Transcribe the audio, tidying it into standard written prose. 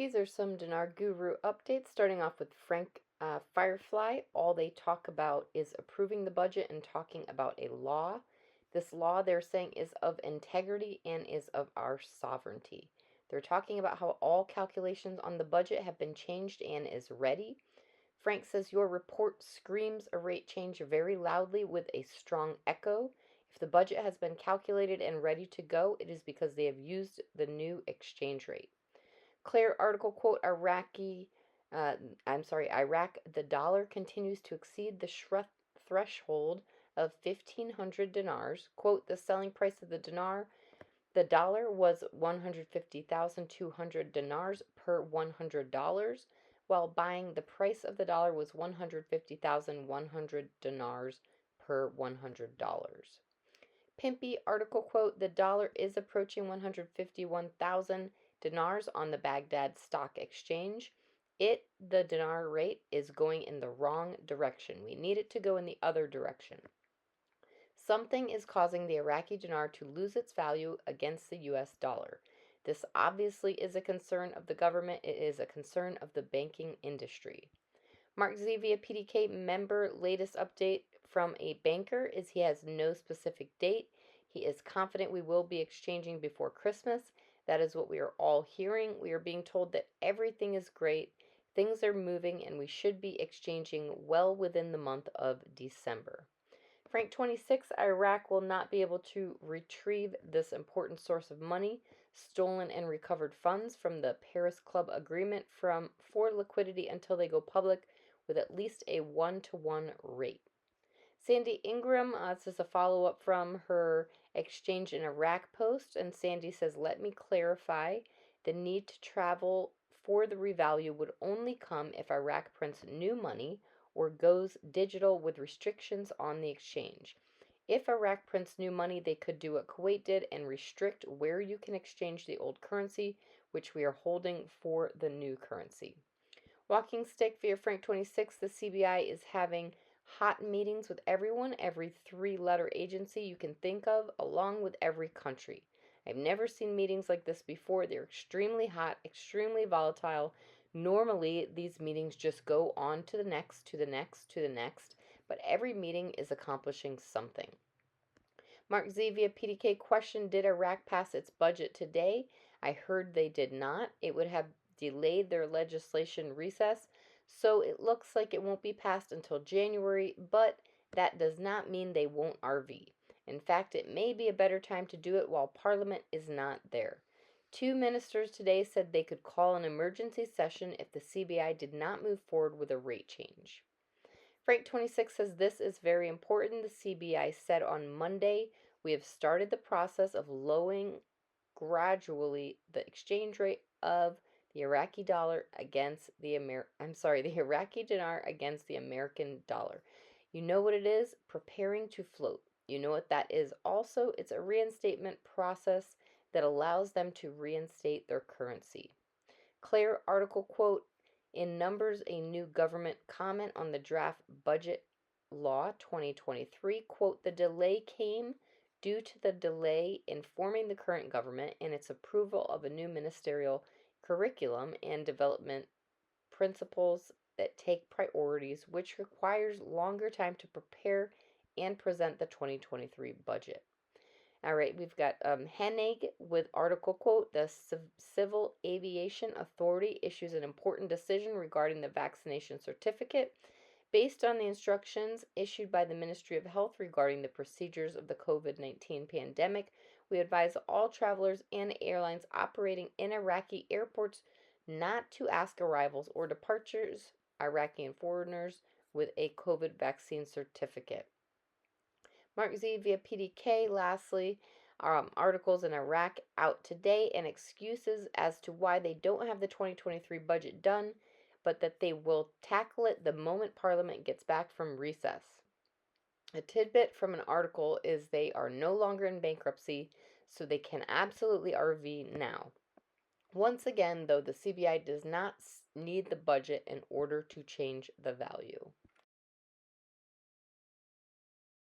These are some Dinar Guru updates, starting off with Frank Firefly. All they talk about is approving the budget and talking about a law. This law, they're saying, is of integrity and is of our sovereignty. They're talking about how all calculations on the budget have been changed and is ready. Frank says your report screams a rate change very loudly with a strong echo. If the budget has been calculated and ready to go, it is because they have used the new exchange rate. Claire article quote Iraq, the dollar continues to exceed the threshold of 1,500 dinars. Quote, the selling price of the dollar was 150,200 dinars per $100, while buying the price of the dollar was 150,100 dinars per $100. Pimpy article quote, the dollar is approaching 151,000 dinars on the Baghdad Stock Exchange. The dinar rate, is going in the wrong direction. We need it to go in the other direction. Something is causing the Iraqi dinar to lose its value against the US dollar. This obviously is a concern of the government. It is a concern of the banking industry. Mark Zevia, PDK member, latest update from a banker is he has no specific date. He is confident we will be exchanging before Christmas. That is what we are all hearing. We are being told that everything is great, things are moving, and we should be exchanging well within the month of December. Frank 26, Iraq will not be able to retrieve this important source of money, stolen and recovered funds from the Paris Club agreement for liquidity until they go public with at least a 1-to-1 rate. Sandy Ingram, this is a follow-up from her Exchange in Iraq post, and Sandy says, let me clarify, the need to travel for the revalue would only come if Iraq prints new money or goes digital with restrictions on the exchange. If Iraq prints new money, they could do what Kuwait did and restrict where you can exchange the old currency, which we are holding for the new currency. Walking Stick via Frank 26, the CBI is having hot meetings with every three-letter agency you can think of, along with every country. I've never seen meetings like this before. They're extremely hot, extremely volatile. Normally, these meetings just go on to the next, to the next, to the next, but every meeting is accomplishing something. Mark Z via PDK question, did Iraq pass its budget today? I heard they did not. It would have delayed their legislation recess, so it looks like it won't be passed until January, but that does not mean they won't RV. In fact, it may be a better time to do it while Parliament is not there. 2 ministers today said they could call an emergency session if the CBI did not move forward with a rate change. Frank 26 says this is very important. The CBI said on Monday, we have started the process of lowering gradually the exchange rate of the Iraqi dollar against the Iraqi dinar against the American dollar. You know what it is? Preparing to float. You know what that is also? It's a reinstatement process that allows them to reinstate their currency. Claire article quote, in Numbers, a new government comment on the draft budget law 2023, quote, the delay came due to the delay in forming the current government and its approval of a new ministerial curriculum and development principles that take priorities, which requires longer time to prepare and present the 2023 budget. All right, we've got Hennig with article quote, the Civil Aviation Authority issues an important decision regarding the vaccination certificate. Based on the instructions issued by the Ministry of Health regarding the procedures of the COVID-19 pandemic, we advise all travelers and airlines operating in Iraqi airports not to ask arrivals or departures, Iraqi foreigners, with a COVID vaccine certificate. Mark Z via PDK, lastly, articles in Iraq out today and excuses as to why they don't have the 2023 budget done, but that they will tackle it the moment Parliament gets back from recess. A tidbit from an article is they are no longer in bankruptcy, so they can absolutely RV now. Once again, though, the CBI does not need the budget in order to change the value.